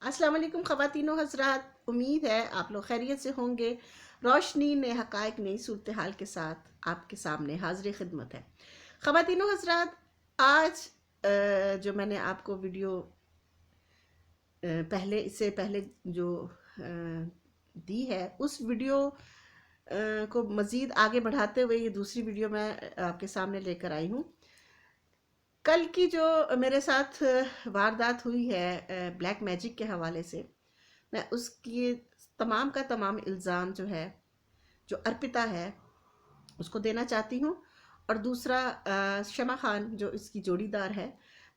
अस्सलाम वालेकुम ख़वातीनो हज़रात, उम्मीद है आप लोग खैरियत से होंगे। रोशनी ने हक़ाइक़ नई सूरत हाल के साथ आपके सामने हाज़िर खिदमत है। ख़वातीनो हज़रात, आज जो मैंने आपको वीडियो पहले इससे पहले जो दी है, उस वीडियो को मज़ीद आगे बढ़ाते हुए ये दूसरी वीडियो मैं आपके सामने लेकर आई हूँ। कल की जो मेरे साथ वारदात हुई है ब्लैक मैजिक के हवाले से, मैं उसकी तमाम का तमाम इल्ज़ाम जो है, जो अर्पिता है, उसको देना चाहती हूँ। और दूसरा शमा खान जो इसकी जोड़ीदार है।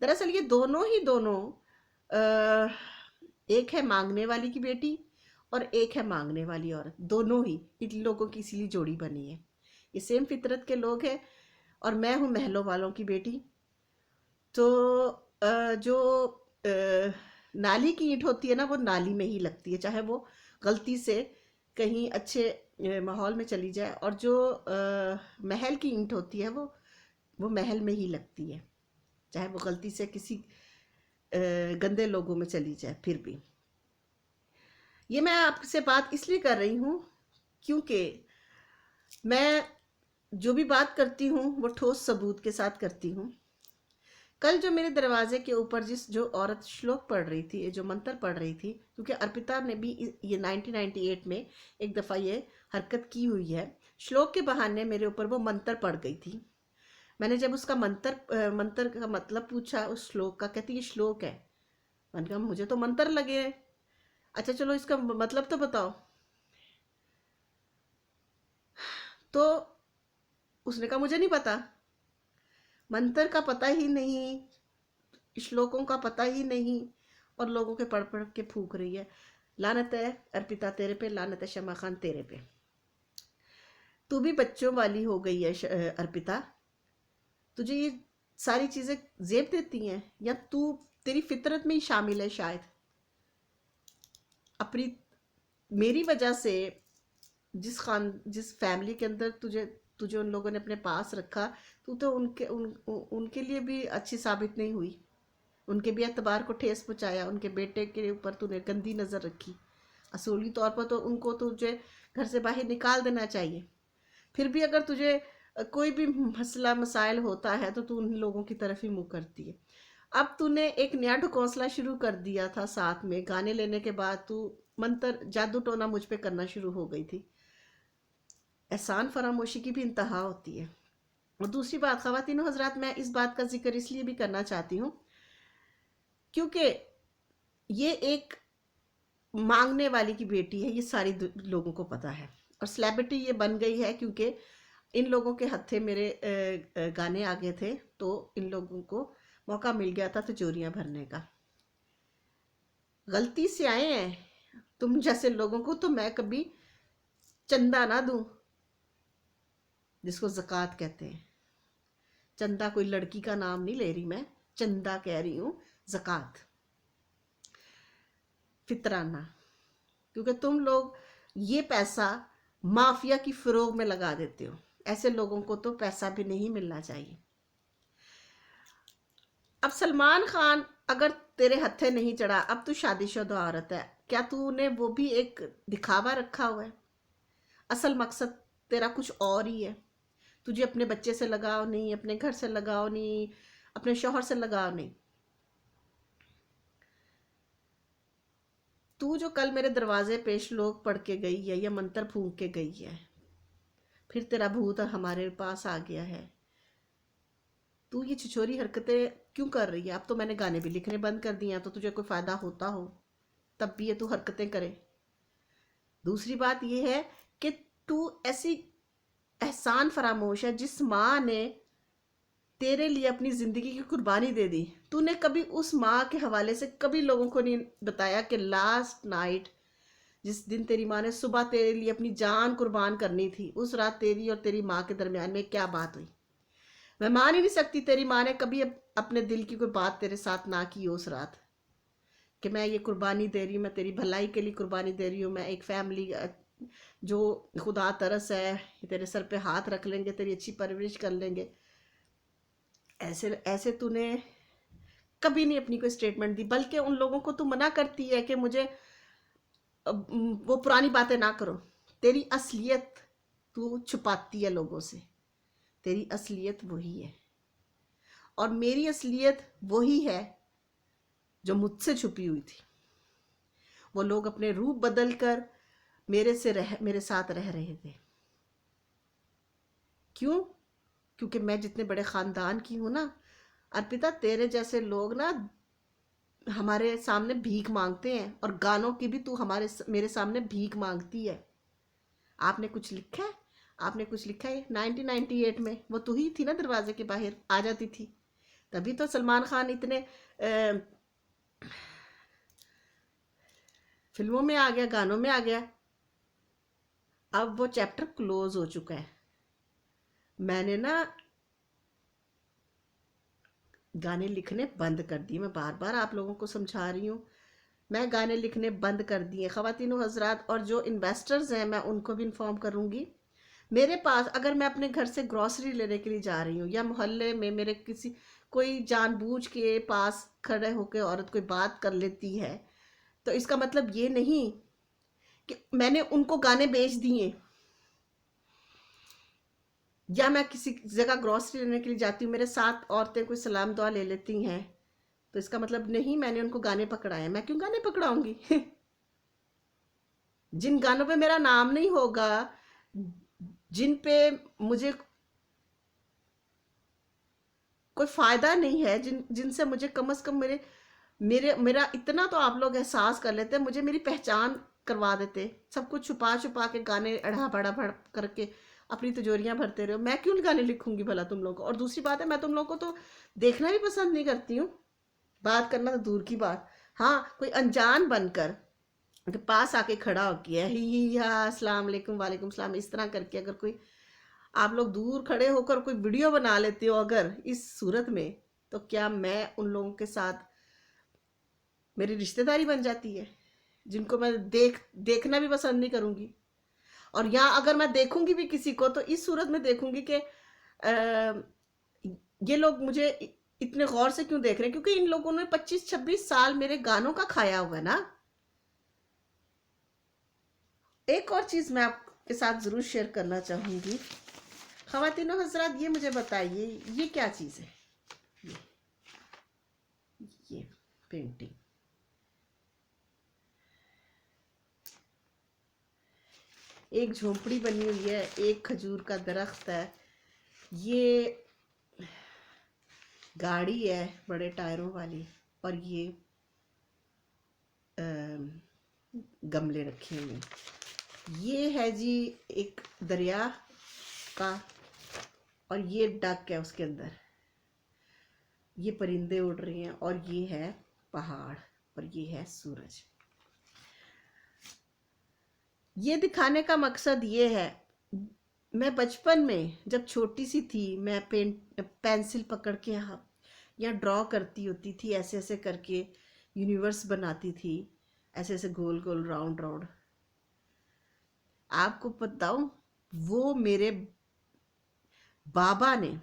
दरअसल ये दोनों ही दोनों एक है मांगने वाली की बेटी और एक है मांगने वाली औरत। दोनों ही इन लोगों की इसीलिए जोड़ी बनी है। ये सेम फितरत के लोग हैं और मैं हूँ महलों वालों की बेटी। तो जो नाली की ईंट होती है ना, वो नाली में ही लगती है, चाहे वो गलती से कहीं अच्छे माहौल में चली जाए। और जो महल की ईंट होती है वो महल में ही लगती है, चाहे वो गलती से किसी गंदे लोगों में चली जाए। फिर भी ये मैं आपसे बात इसलिए कर रही हूँ क्योंकि मैं जो भी बात करती हूँ वो ठोस सबूत के साथ करती हूँ। कल जो मेरे दरवाजे के ऊपर जो औरत श्लोक पढ़ रही थी, जो मंत्र पढ़ रही थी, क्योंकि अर्पिता ने भी ये 1998 में एक दफ़ा ये हरकत की हुई है। श्लोक के बहाने मेरे ऊपर वो मंत्र पढ़ गई थी। मैंने जब उसका मंत्र का मतलब पूछा उस श्लोक का, कहती ये श्लोक है। मैंने कहा मुझे तो मंत्र लगे। अच्छा चलो इसका मतलब तो बताओ। तो उसने कहा मुझे नहीं पता, मंत्र का पता ही नहीं, श्लोकों का पता ही नहीं, और लोगों के पढ़ पढ़ के फूक रही है। लानत है अर्पिता तेरे पे, लानत है शमा खान तेरे पे। तू भी बच्चों वाली हो गई है अर्पिता। तुझे ये सारी चीज़ें जेब देती हैं, या तेरी फितरत में ही शामिल है शायद। अपनी मेरी वजह से जिस फैमिली के अंदर तुझे तुझे उन लोगों ने अपने पास रखा, तू तो उनके लिए भी अच्छी साबित नहीं हुई। उनके भी एतबार को ठेस पहुँचाया। उनके बेटे के ऊपर तूने गंदी नज़र रखी। असूली तौर पर तो उनको तुझे घर से बाहर निकाल देना चाहिए। फिर भी अगर तुझे कोई भी मसला मसाइल होता है तो तू उन लोगों की तरफ ही मुँह करती है। अब तूने एक नया ढकोसला शुरू कर दिया था। साथ में गाने लेने के बाद तू मंत्र जादू टोना मुझ पे करना शुरू हो गई थी। एहसान फरामोशी की भी इंतहा होती है। और दूसरी बात ख़वातीनो हज़रात, मैं इस बात का जिक्र इसलिए भी करना चाहती हूँ क्योंकि ये एक मांगने वाली की बेटी है, ये सारी लोगों को पता है। और सेलिब्रिटी ये बन गई है क्योंकि इन लोगों के हत्थे मेरे गाने आ गए थे, तो इन लोगों को मौका मिल गया था तिजोरियां भरने का। गलती से आए हैं तुम जैसे लोगों को तो मैं कभी चंदा ना दूं, जिसको ज़कात कहते हैं। चंदा कोई लड़की का नाम नहीं ले रही मैं, चंदा कह रही हूँ, ज़कात, फितराना। क्योंकि तुम लोग ये पैसा माफिया की फ़रोग में लगा देते हो। ऐसे लोगों को तो पैसा भी नहीं मिलना चाहिए। अब सलमान खान अगर तेरे हत्थे नहीं चढ़ा, अब तू शादीशुदा औरत है, क्या तूने वो भी एक दिखावा रखा हुआ है? असल मकसद तेरा कुछ और ही है। तुझे अपने बच्चे से लगाव नहीं, अपने घर से लगाव नहीं, अपने शौहर से लगाव नहीं। तू जो कल मेरे दरवाजे पे श्लोक पढ़ के गई है या मंत्र फूंक के गई है, फिर तेरा भूत हमारे पास आ गया है। तू ये छिछोरी हरकतें क्यों कर रही है? अब तो मैंने गाने भी लिखने बंद कर दिए हैं, तो तुझे कोई फ़ायदा होता हो तब भी ये तू हरकतें करे। दूसरी बात ये है कि तू ऐसी एहसान फरामोश है, जिस माँ ने तेरे लिए अपनी ज़िंदगी की कुर्बानी दे दी, तूने कभी उस माँ के हवाले से कभी लोगों को नहीं बताया कि लास्ट नाइट जिस दिन तेरी माँ ने सुबह तेरे लिए अपनी जान कुर्बान करनी थी, उस रात तेरी और तेरी माँ के दरमियान में क्या बात हुई? मैं मान ही नहीं सकती तेरी माँ ने कभी अपने दिल की कोई बात तेरे साथ ना की उस रात, कि मैं ये कुर्बानी दे रही हूँ, मैं तेरी भलाई के लिए कुर्बानी दे रही हूँ, मैं एक फैमिली जो खुदा तरस है तेरे सर पे हाथ रख लेंगे, तेरी अच्छी परवरिश कर लेंगे। ऐसे ऐसे तूने कभी नहीं अपनी कोई स्टेटमेंट दी, बल्कि उन लोगों को तू मना करती है कि मुझे वो पुरानी बातें ना करो। तेरी असलियत तू छुपाती है लोगों से, तेरी असलियत वही है, और मेरी असलियत वही है जो मुझसे छुपी हुई थी। वो लोग अपने रूप बदल कर मेरे साथ रह रहे थे। क्यों? क्योंकि मैं जितने बड़े खानदान की हूं ना अर्पिता, तेरे जैसे लोग ना हमारे सामने भीख मांगते हैं, और गानों की भी तू मेरे सामने भीख मांगती है। आपने कुछ लिखा है? आपने कुछ लिखा है? 1998 में वो तू ही थी ना, दरवाजे के बाहर आ जाती थी। तभी तो सलमान खान इतने फिल्मों में आ गया, गानों में आ गया। अब वो चैप्टर क्लोज हो चुका है। मैंने ना गाने लिखने बंद कर दिए। मैं बार बार आप लोगों को समझा रही हूँ, मैं गाने लिखने बंद कर दिए ख़वातीनो हजरात। और जो इन्वेस्टर्स हैं मैं उनको भी इन्फॉर्म करूँगी। मेरे पास अगर मैं अपने घर से ग्रॉसरी लेने के लिए जा रही हूँ, या मोहल्ले में मेरे किसी कोई जानबूझ के पास खड़े होकर औरत कोई बात कर लेती है, तो इसका मतलब ये नहीं कि मैंने उनको गाने बेच दिए। या मैं किसी जगह ग्रॉसरी लेने के लिए जाती हूँ, मेरे साथ औरतें कोई सलाम दुआ ले लेती हैं, तो इसका मतलब नहीं मैंने उनको गाने पकड़ाए। मैं क्यों गाने पकड़ाऊंगी? जिन गानों पे मेरा नाम नहीं होगा, जिन पे मुझे कोई फायदा नहीं है, जिनसे मुझे कम से कम मेरा इतना तो आप लोग एहसास कर लेते, मुझे मेरी पहचान करवा देते। सब कुछ छुपा छुपा के गाने अड़ा बड़ा भड़ करके अपनी तिजोरियां भरते रहो। मैं क्यों गाने लिखूंगी भला तुम लोग को? और दूसरी बात है, मैं तुम लोग को तो देखना भी पसंद नहीं करती हूँ, बात करना तो दूर की बात। हाँ, कोई अनजान बनकर के पास आके खड़ा हो गया ही अस्सलाम वालेकुम, वालेकुम सलाम, इस तरह करके अगर कोई आप लोग दूर खड़े होकर कोई वीडियो बना लेते हो अगर इस सूरत में, तो क्या मैं उन लोगों के साथ मेरी रिश्तेदारी बन जाती है, जिनको मैं देखना भी पसंद नहीं करूंगी। और यहाँ अगर मैं देखूंगी भी किसी को, तो इस सूरत में देखूंगी कि ये लोग मुझे इतने गौर से क्यों देख रहे हैं, क्योंकि इन लोगों ने 25-26 साल मेरे गानों का खाया हुआ है ना। एक और चीज मैं आपके साथ जरूर शेयर करना चाहूंगी। ख़वातीनो हजरात, ये मुझे बताइए, ये क्या चीज है? ये ये पेंटिंग, एक झोंपड़ी बनी हुई है, एक खजूर का दरख्त है, ये गाड़ी है बड़े टायरों वाली, और ये गमले रखे हुए हैं। ये है जी एक दरिया का, और ये डक है उसके अंदर, ये परिंदे उड़ रहे हैं, और ये है पहाड़, और ये है सूरज। ये दिखाने का मकसद ये है, मैं बचपन में जब छोटी सी थी, मैं पेंसिल पकड़ के या ड्रॉ करती होती थी, ऐसे ऐसे करके यूनिवर्स बनाती थी, ऐसे ऐसे गोल गोल राउंड राउंड। आपको बताऊं, वो मेरे बाबा ने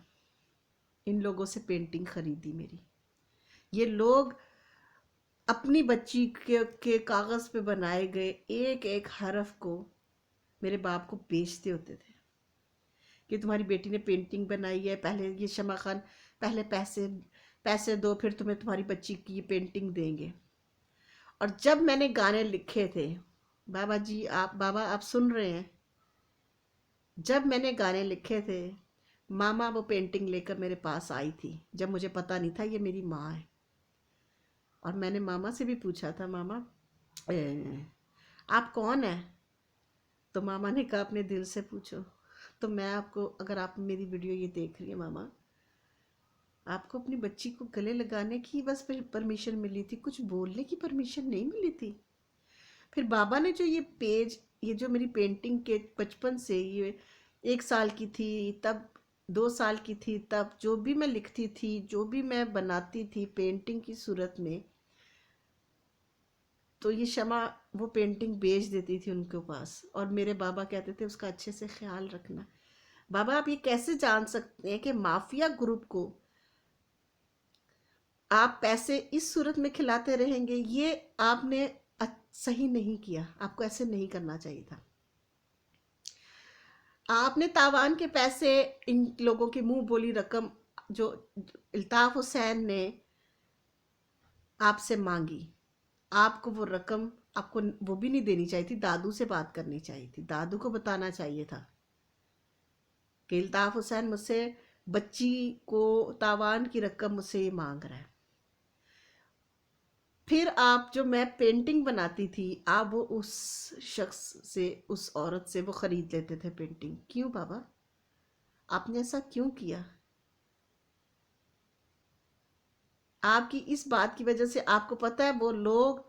इन लोगों से पेंटिंग खरीदी मेरी। ये लोग अपनी बच्ची के कागज पे बनाए गए एक एक हरफ को मेरे बाप को बेचते होते थे कि तुम्हारी बेटी ने पेंटिंग बनाई है, पहले ये शमा खान, पहले पैसे दो, फिर तुम्हें तुम्हारी बच्ची की ये पेंटिंग देंगे। और जब मैंने गाने लिखे थे, बाबा आप सुन रहे हैं, जब मैंने गाने लिखे थे, मामा वो पेंटिंग लेकर मेरे पास आई थी, जब मुझे पता नहीं था ये मेरी माँ है। और मैंने मामा से भी पूछा था, मामा आप कौन है? तो मामा ने कहा अपने दिल से पूछो। तो मैं आपको, अगर आप मेरी वीडियो ये देख रही है मामा, आपको अपनी बच्ची को गले लगाने की बस परमिशन मिली थी, कुछ बोलने की परमिशन नहीं मिली थी। फिर बाबा ने जो ये पेज, ये जो मेरी पेंटिंग के बचपन से, ये 1 साल की थी तब, 2 साल की थी तब, जो भी मैं लिखती थी, जो भी मैं बनाती थी पेंटिंग की सूरत में, तो ये शमा वो पेंटिंग बेच देती थी उनके पास, और मेरे बाबा कहते थे उसका अच्छे से ख्याल रखना। बाबा आप ये कैसे जान सकते हैं कि माफिया ग्रुप को आप पैसे इस सूरत में खिलाते रहेंगे, ये आपने सही नहीं किया, आपको ऐसे नहीं करना चाहिए था। आपने तावान के पैसे इन लोगों की मुंह बोली रकम जो इल्ताफ हुसैन ने आपसे मांगी, आपको वो रकम आपको वो भी नहीं देनी चाहिए थी, दादू से बात करनी चाहिए थी, दादू को बताना चाहिए था कि इल्ताफ हुसैन मुझसे बच्ची को तावान की रकम मुझसे ये मांग रहा है। फिर आप जो मैं पेंटिंग बनाती थी, आप वो उस शख्स से, उस औरत से वो खरीद लेते थे पेंटिंग। क्यों बाबा, आपने ऐसा क्यों किया? आपकी इस बात की वजह से, आपको पता है वो लोग,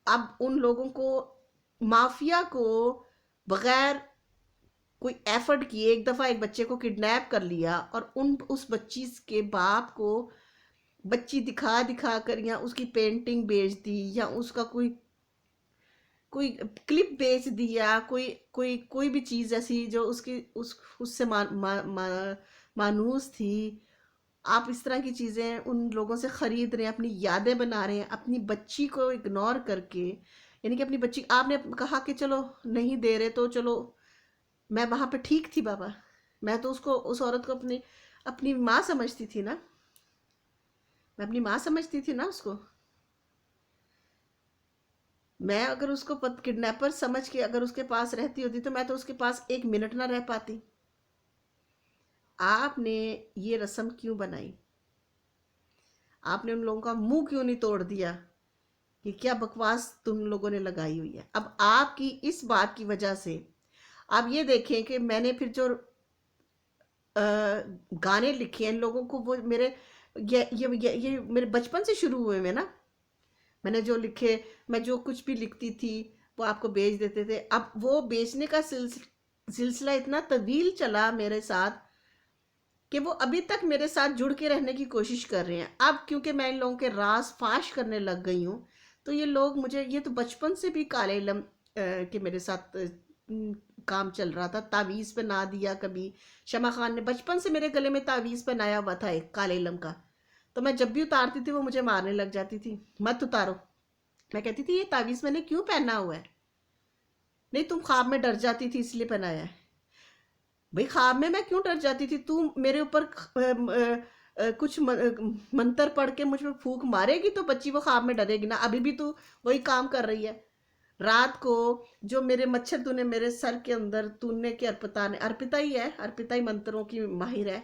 अब उन लोगों को, माफिया को, बगैर कोई एफर्ट किए एक दफ़ा एक बच्चे को किडनैप कर लिया और उस बच्ची के बाप को बच्ची दिखा दिखा कर या उसकी पेंटिंग बेच दी या उसका कोई कोई क्लिप बेच दिया, कोई कोई कोई भी चीज़ ऐसी जो उसकी उससे मानूस थी। आप इस तरह की चीज़ें उन लोगों से ख़रीद रहे हैं, अपनी यादें बना रहे हैं, अपनी बच्ची को इग्नोर करके। यानी कि अपनी बच्ची, आपने कहा कि चलो नहीं दे रहे तो चलो, मैं वहाँ पे ठीक थी बाबा, मैं तो उसको, उस औरत को अपनी अपनी माँ समझती थी ना, मैं अपनी माँ समझती थी ना उसको। मैं अगर उसको किडनैपर समझ के अगर उसके पास रहती होती तो मैं तो उसके पास एक मिनट ना रह पाती। आपने ये रस्म क्यों बनाई? आपने उन लोगों का मुंह क्यों नहीं तोड़ दिया कि क्या बकवास तुम लोगों ने लगाई हुई है? अब आपकी इस बात की वजह से आप ये देखें कि मैंने फिर जो गाने लिखे हैं इन लोगों को, वो मेरे ये मेरे बचपन से शुरू हुए में ना। मैंने जो लिखे, मैं जो कुछ भी लिखती थी वो आपको बेच देते थे। अब वो बेचने का सिलसिला इतना तवील चला मेरे साथ कि वो अभी तक मेरे साथ जुड़ के रहने की कोशिश कर रहे हैं। अब क्योंकि मैं इन लोगों के राज फाश करने लग गई हूँ, तो ये लोग मुझे, ये तो बचपन से भी काले इलम के मेरे साथ काम चल रहा था। तावीज़ पहना दिया कभी, शमा खान ने बचपन से मेरे गले में तावीज़ पहनाया हुआ था एक काले इलम का, तो मैं जब भी उतारती थी वो मुझे मारने लग जाती थी, मत उतारो। मैं कहती थी ये तावीज़ मैंने क्यों पहना हुआ है? नहीं, तुम ख्वाब में डर जाती थी इसलिए पहनाया है। भाई ख्वाब में मैं क्यों डर जाती थी? तू मेरे ऊपर कुछ मंत्र पढ़ के मुझ पे फूंक मारेगी तो बच्ची वो ख्वाब में डरेगी ना। अभी भी तू वही काम कर रही है। रात को जो मेरे मच्छर तूने मेरे सर के अंदर, तूने के अर्पिता ने, अर्पिता ही है, अर्पिता ही मंत्रों की माहिर है।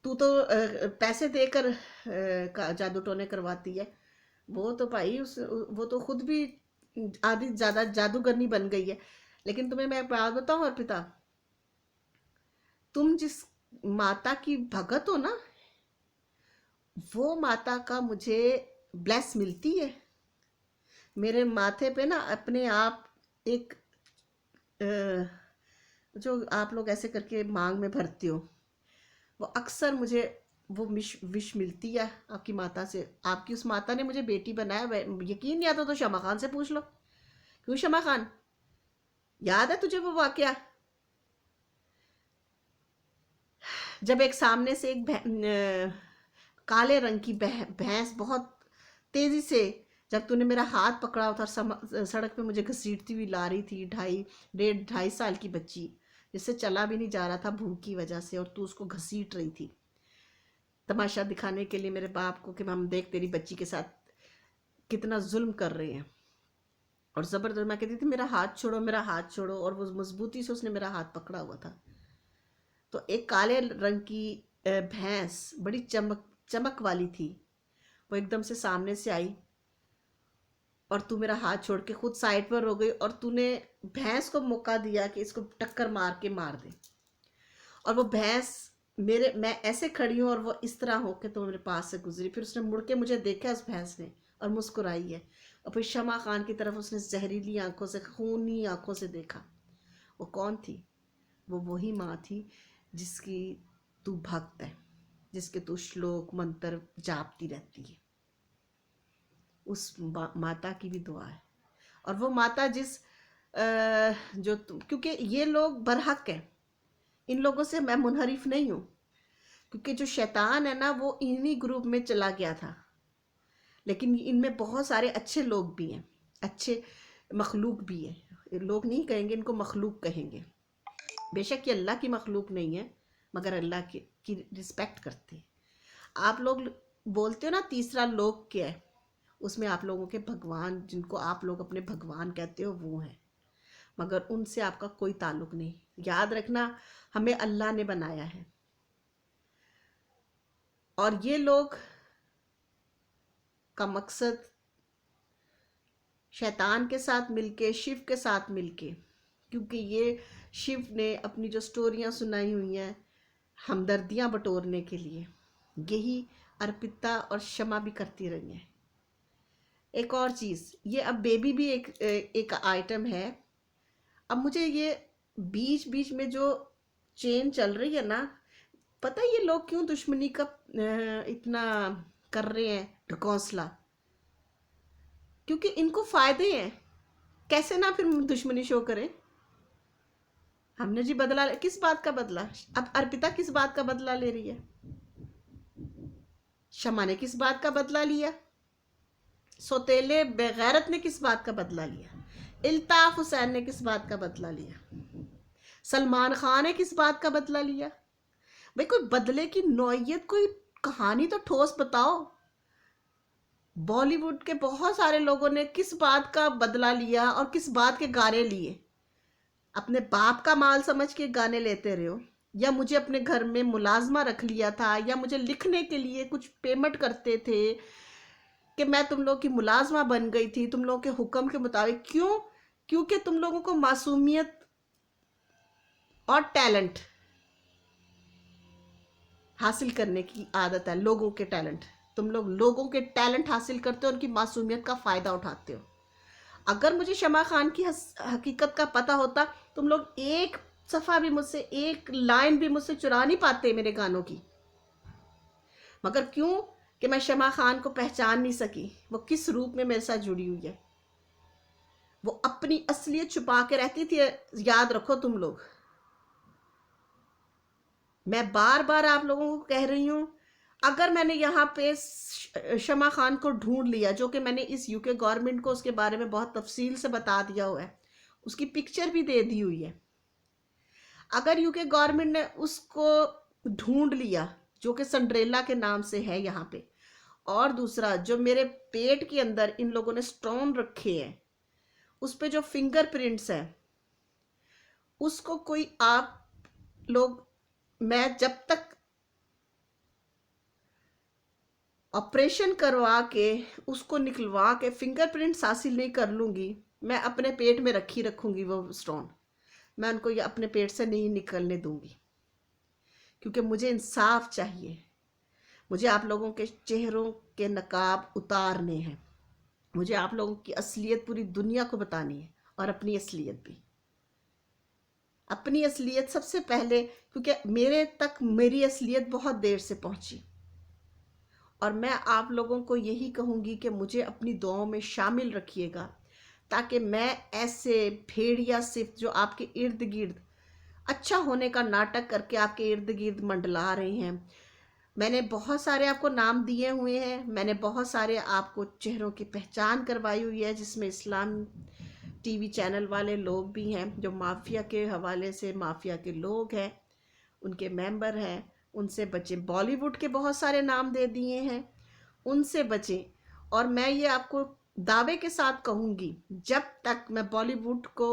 तू तो पैसे देकर जादू टोने करवाती है। वो तो भाई उस वो तो खुद भी आधी ज्यादा जादूगरनी बन गई है। लेकिन तुम्हें मैं एक बात बताऊं अर्पिता, तुम जिस माता की भगत हो ना, वो माता का मुझे ब्लेस मिलती है। मेरे माथे पे ना अपने आप एक जो आप लोग ऐसे करके मांग में भरते हो, वो अक्सर मुझे वो विश मिलती है आपकी माता से। आपकी उस माता ने मुझे बेटी बनाया। यकीन नहीं आता तो शमा खान से पूछ लो। क्यों शमा खान, याद है तुझे वो वाकया जब एक सामने से एक काले रंग की भैंस बहुत तेजी से, जब तूने मेरा हाथ पकड़ा हुआ था, सड़क पे मुझे घसीटती हुई ला रही थी, 2.5 साल की बच्ची जिससे चला भी नहीं जा रहा था भूख की वजह से, और तू उसको घसीट रही थी तमाशा दिखाने के लिए मेरे बाप को कि हम देख तेरी बच्ची के साथ कितना जुल्म कर रहे हैं। और ज़बरदस्त मैं कहती थी मेरा हाथ छोड़ो, मेरा हाथ छोड़ो, और वो मजबूती से उसने मेरा हाथ पकड़ा हुआ था। तो एक काले रंग की भैंस बड़ी चमक चमक वाली थी, वो एकदम से सामने से आई और तू मेरा हाथ छोड़ के खुद साइड पर हो गई, और तूने भैंस को मौका दिया कि इसको टक्कर मार के मार दे। और वो भैंस, मेरे, मैं ऐसे खड़ी हूँ और वो इस तरह हो के तो मेरे पास से गुजरी, फिर उसने मुड़ के मुझे देखा उस भैंस ने और मुस्कुराई है, और फिर शमा खान की तरफ उसने जहरीली आंखों से, खूनी आंखों से देखा। वो कौन थी? वो वही माँ थी जिसकी तू भक्त है, जिसके तू श्लोक मंत्र जापती रहती है। उस माता की भी दुआ है। और वो माता जिस क्योंकि ये लोग बरहक हैं, इन लोगों से मैं मुनहरिफ नहीं हूँ। क्योंकि जो शैतान है ना वो इन्हीं ग्रुप में चला गया था। लेकिन इनमें बहुत सारे अच्छे लोग भी हैं, अच्छे मखलूक भी है। लोग नहीं कहेंगे, इनको मखलूक कहेंगे। बेशक ये अल्लाह की मखलूक नहीं है, मगर अल्लाह की रिस्पेक्ट करते हैं। आप लोग बोलते हो ना तीसरा लोक क्या है, उसमें आप लोगों के भगवान, जिनको आप लोग अपने भगवान कहते हो, वो हैं, मगर उनसे आपका कोई ताल्लुक नहीं। याद रखना, हमें अल्लाह ने बनाया है, और ये लोग का मकसद शैतान के साथ मिलके, शिव के साथ मिलके, क्योंकि ये शिव ने अपनी जो स्टोरियां सुनाई हुई हैं हमदर्दियां बटोरने के लिए, यही अर्पिता और क्षमा भी करती रही हैं। एक और चीज़, ये अब बेबी भी एक आइटम है। अब मुझे ये बीच बीच में जो चेन चल रही है ना, पता है ये लोग क्यों दुश्मनी का इतना कर रहे हैं ढकोसला? क्योंकि इनको फायदे हैं। कैसे ना फिर दुश्मनी शो करें? हमने जी बदला, किस बात का बदला? अब अर्पिता किस बात का बदला ले रही है? शमा ने किस बात का बदला लिया? सौतेले बेगैरत ने किस बात का बदला लिया? इल्ताफ हुसैन ने किस बात का बदला लिया? सलमान खान ने किस बात का बदला लिया? भाई कोई बदले की नौयत, कोई कहानी तो ठोस बताओ। बॉलीवुड के बहुत सारे लोगों ने किस बात का बदला लिया और किस बात के गाने लिए? अपने बाप का माल समझ के गाने लेते रहे हो, या मुझे अपने घर में मुलाजमा रख लिया था, या मुझे लिखने के लिए कुछ पेमेंट करते थे कि मैं तुम लोग की मुलाजमा बन गई थी तुम लोगों के हुक्म के मुताबिक। क्यों? क्योंकि तुम लोगों को मासूमियत और टैलेंट हासिल करने की आदत है। लोगों के टैलेंट, तुम लोग लोगों के टैलेंट हासिल करते हो, उनकी मासूमियत का फ़ायदा उठाते हो। अगर मुझे शमा खान की हकीकत का पता होता, तुम लोग एक सफ़ा भी मुझसे, एक लाइन भी मुझसे चुरा नहीं पाते मेरे गानों की। मगर क्यों कि मैं शमा खान को पहचान नहीं सकी, वो किस रूप में मेरे साथ जुड़ी हुई है। वो अपनी असलियत छुपा के रहती थी, याद रखो तुम लोग। मैं बार बार आप लोगों को कह रही हूँ, अगर मैंने यहाँ पे शमा खान को ढूंढ लिया, जो कि मैंने इस यूके गवर्नमेंट को उसके बारे में बहुत तफसील से बता दिया हुआ है, उसकी पिक्चर भी दे दी हुई है। अगर यूके गवर्नमेंट ने उसको ढूंढ लिया, जो कि संड्रेला के नाम से है यहाँ पे, और दूसरा जो मेरे पेट के अंदर इन लोगों ने स्टोन रखे हैं, उस पे जो फिंगरप्रिंट्स हैं, उसको कोई आप लोग, मैं जब तक ऑपरेशन करवा के उसको निकलवा के फिंगरप्रिंट्स हासिल नहीं कर लूँगी, मैं अपने पेट में रखी रखूँगी वो स्टोन। मैं उनको ये अपने पेट से नहीं निकलने दूँगी, क्योंकि मुझे इंसाफ चाहिए। मुझे आप लोगों के चेहरों के नकाब उतारने हैं, मुझे आप लोगों की असलियत पूरी दुनिया को बतानी है, और अपनी असलियत भी। अपनी असलियत सबसे पहले, क्योंकि मेरे तक मेरी असलियत बहुत देर से पहुंची, और मैं आप लोगों को यही कहूँगी कि मुझे अपनी दुआओं में शामिल रखिएगा, ताकि मैं ऐसे भेड़िया सिर्फ जो आपके इर्द गिर्द अच्छा होने का नाटक करके आपके इर्द गिर्द मंडला रहे हैं, मैंने बहुत सारे आपको नाम दिए हुए हैं, मैंने बहुत सारे आपको चेहरों की पहचान करवाई हुई है, जिसमें इस्लाम टीवी चैनल वाले लोग भी हैं, जो माफिया के हवाले से माफिया के लोग हैं, उनके मेंबर हैं, उनसे बचें। बॉलीवुड के बहुत सारे नाम दे दिए हैं, उनसे बचें। और मैं ये आपको दावे के साथ कहूँगी, जब तक मैं बॉलीवुड को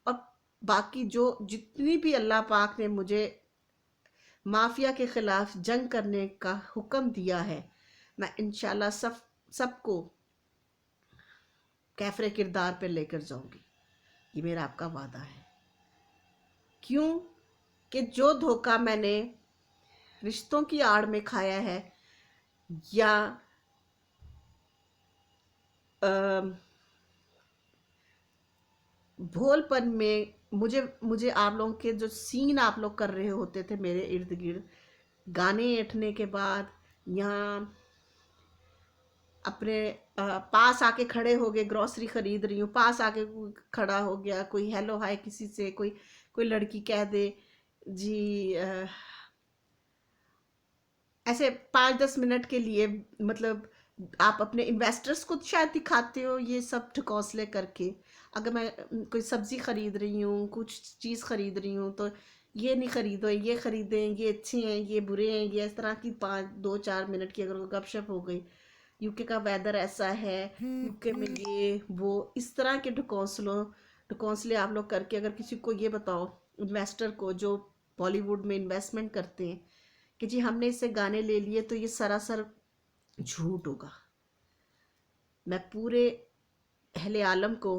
और बाकी जो जितनी भी अल्लाह पाक ने मुझे माफिया के ख़िलाफ़ जंग करने का हुक्म दिया है, मैं इंशाल्लाह सबको कैफरे किरदार पे लेकर जाऊंगी। ये मेरा आपका वादा है। क्यों कि जो धोखा मैंने रिश्तों की आड़ में खाया है, या भोलपन में, मुझे आप लोगों के जो सीन आप लोग कर रहे होते थे मेरे इर्द गिर्द, गाने ऐंठने के बाद, यहाँ अपने पास आके खड़े हो गए, ग्रॉसरी खरीद रही हूँ, पास आके खड़ा हो गया, कोई हेलो हाय किसी से, कोई लड़की कह दे जी ऐसे 5-10 मिनट के लिए, मतलब आप अपने इन्वेस्टर्स को शायद दिखाते हो ये सब ठकोसले करके। अगर मैं कोई सब्जी खरीद रही हूँ, कुछ चीज़ खरीद रही हूँ, तो ये नहीं खरीदो, ये खरीदें, ये अच्छे हैं, ये बुरे हैं, ये इस तरह की 5-2-4 मिनट की अगर गपशप हो गई, यूके का वेदर ऐसा है, यूके में ये वो, इस तरह के ढकोसले आप लोग करके अगर किसी को ये बताओ, इन्वेस्टर को जो बॉलीवुड में इन्वेस्टमेंट करते हैं, कि जी हमने इससे गाने ले लिए, तो ये सरासर झूठ होगा। मैं पूरे अहले आलम को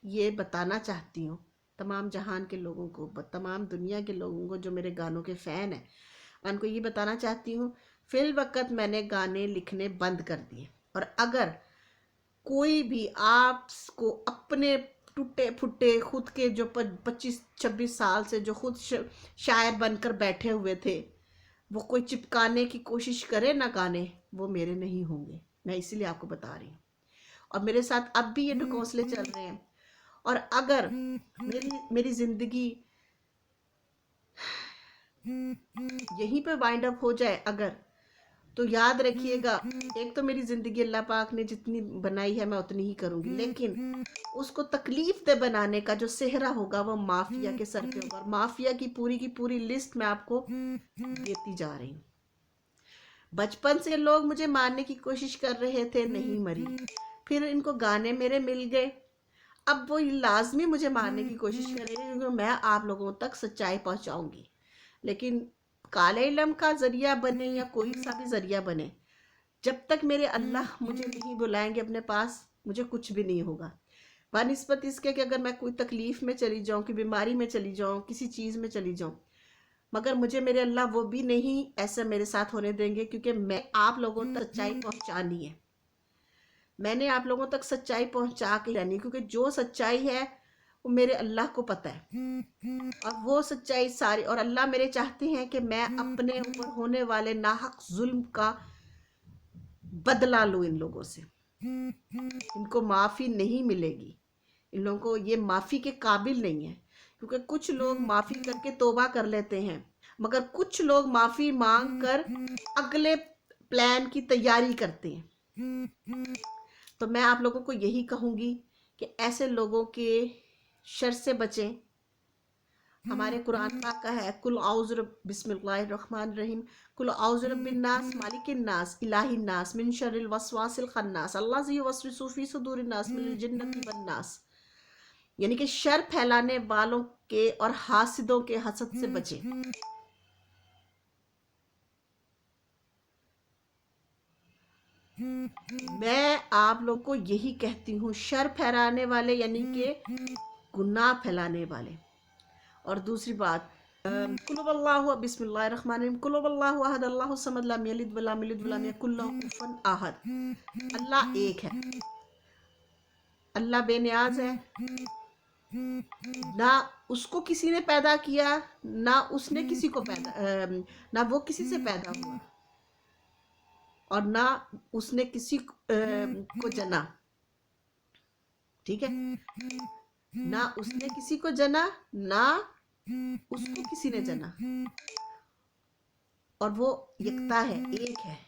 ये बताना चाहती हूँ, तमाम जहान के लोगों को, तमाम दुनिया के लोगों को जो मेरे गानों के फ़ैन हैं, मैं उनको ये बताना चाहती हूँ, फिल वक़्त मैंने गाने लिखने बंद कर दिए। और अगर कोई भी आपको अपने टूटे फुटे खुद के जो 25-26 साल से जो खुद शायर बनकर बैठे हुए थे, वो कोई चिपकाने की कोशिश करे ना गाने, वो मेरे नहीं होंगे। मैं इसीलिए आपको बता रही हूँ। और मेरे साथ अब भी ये ढकोसले चल रहे हैं। और अगर मेरी जिंदगी यहीं पे वाइंड अप हो जाए अगर, तो याद रखिएगा, एक तो मेरी जिंदगी अल्लाह पाक ने जितनी बनाई है मैं उतनी ही करूंगी, लेकिन उसको तकलीफ दे बनाने का जो सेहरा होगा वो माफिया के सर पे होगा। और माफिया की पूरी लिस्ट मैं आपको देती जा रही हूँ। बचपन से लोग मुझे मारने की कोशिश कर रहे थे, नहीं मरी। फिर इनको गाने मेरे मिल गए, अब वो लाजमी मुझे मारने की कोशिश करेंगे, क्योंकि मैं आप लोगों तक सच्चाई पहुंचाऊंगी। लेकिन काले इल्म का जरिया बने या कोई सा भी जरिया बने, जब तक मेरे अल्लाह मुझे नहीं बुलाएंगे अपने पास, मुझे कुछ भी नहीं होगा। बनिस्बत इसके कि अगर मैं कोई तकलीफ में चली जाऊं, कि बीमारी में चली जाऊं, किसी चीज़ में चली जाऊं, मगर मुझे मेरे अल्लाह वो भी नहीं ऐसा मेरे साथ होने देंगे, क्योंकि मैं आप लोगों तक सच्चाई पहुंचानी है। मैंने आप लोगों तक सच्चाई पहुंचा के रहनी, क्योंकि जो सच्चाई है वो मेरे अल्लाह को पता है। और वो सच्चाई सारी, और अल्लाह मेरे चाहते हैं कि मैं अपने ऊपर होने वाले नाहक जुल्म का बदला लूं इन लोगों से। इनको माफ़ी नहीं मिलेगी, इन लोगों को ये माफ़ी के काबिल नहीं है। क्योंकि कुछ लोग माफ़ी करके तौबा कर लेते हैं, मगर कुछ लोग माफ़ी मांग कर अगले प्लान की तैयारी करते हैं। तो मैं आप लोगों को यही कहूँगी कि ऐसे लोगों के शर से बचें। हमारे कुरान पाक का है, कुल औज़ु बिस्मिल्लाहिर्रहमानिर्रहीम, कुल औज़ु रब्बिन नास मालिकिन नास इलाहिन नास मिन शर्रिल वसवासिल खन्नास अल्लाज़ी युवस्विसु फी सुदूरिन नास मिनल जिन्नति वन नास। यानी कि शर फैलाने वालों के और हासिदों के हसद से बचें। मैं आप लोग को यही कहती हूँ, शर फैलाने वाले यानी कि गुनाह फैलाने वाले। और दूसरी बात, कुल हुवल्लाहु बिस्मिल्लाहिर्रहमानिर्रहीम, कुल हुवल्लाहु अहद अल्लाहु समद लम यलिद वलम युलद वलम यकुल लहू कुफुवन अहद। अल्लाह एक है, अल्लाह बेनियाज है, ना उसको किसी ने पैदा किया, ना उसने किसी को ना वो किसी से पैदा हुआ, और ना उसने किसी को जना। ठीक है, ना उसने किसी को जना, ना उसको किसी ने जना, और वो यकता है, एक है।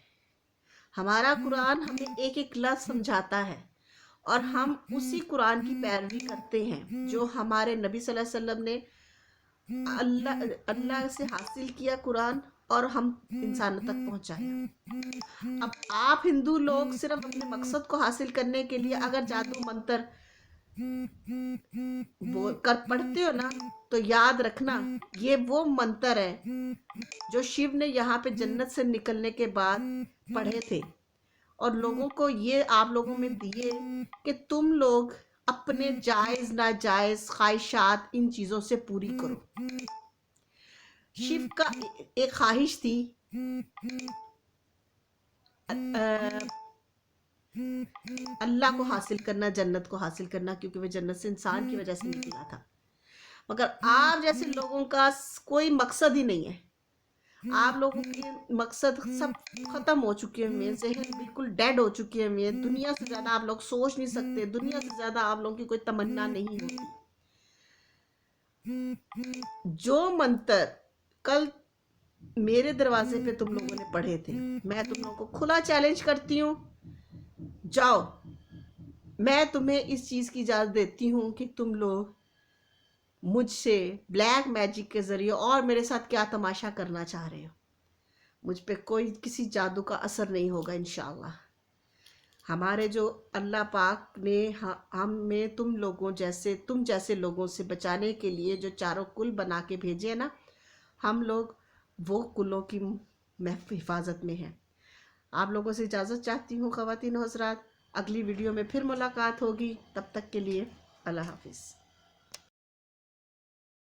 हमारा कुरान हमें एक एक लफ्ज़ समझाता है, और हम उसी कुरान की पैरवी करते हैं जो हमारे नबी सल्लल्लाहु अलैहि वसल्लम ने अल्लाह से हासिल किया कुरान, और हम इंसानों तक पहुंचाया। अब आप हिंदू लोग सिर्फ अपने मकसद को हासिल करने के लिए अगर जादू मंत्र वो कर पढ़ते हो ना, तो याद रखना ये वो मंत्र है जो शिव ने यहाँ पे जन्नत से निकलने के बाद पढ़े थे, और लोगों को ये आप लोगों में दिए कि तुम लोग अपने जायज नाजायज ख्वाहिशात इन चीजों से पूरी करो। शिव का एक ख्वाहिश थी अल्लाह को हासिल करना, जन्नत को हासिल करना, क्योंकि वह जन्नत से इंसान की वजह से निकला था। मगर आप जैसे लोगों का कोई मकसद ही नहीं है। आप लोगों के मकसद सब खत्म हो चुके हैं, जहन बिल्कुल डेड हो चुके हैं। दुनिया से ज्यादा आप लोग सोच नहीं सकते, दुनिया से ज्यादा आप लोगों की कोई तमन्ना नहीं होती। जो मंत्र कल मेरे दरवाजे पे तुम लोगों ने पढ़े थे। मैं तुम लोगों को खुला चैलेंज करती हूँ, जाओ, मैं तुम्हें इस चीज़ की इजाज़त देती हूँ कि तुम लोग मुझसे ब्लैक मैजिक के ज़रिए और मेरे साथ क्या तमाशा करना चाह रहे हो। मुझ पे कोई किसी जादू का असर नहीं होगा इंशाल्लाह। हमारे जो अल्लाह पाक ने हमें तुम जैसे लोगों से बचाने के लिए जो चारों कुल बना के भेजे हैं ना, हम लोग वो कुलों की हिफाजत में हैं। आप लोगों से इजाज़त चाहती हूँ ख़वातीन और हज़रात। अगली वीडियो में फिर मुलाकात होगी, तब तक के लिए अल्लाह हाफिज़।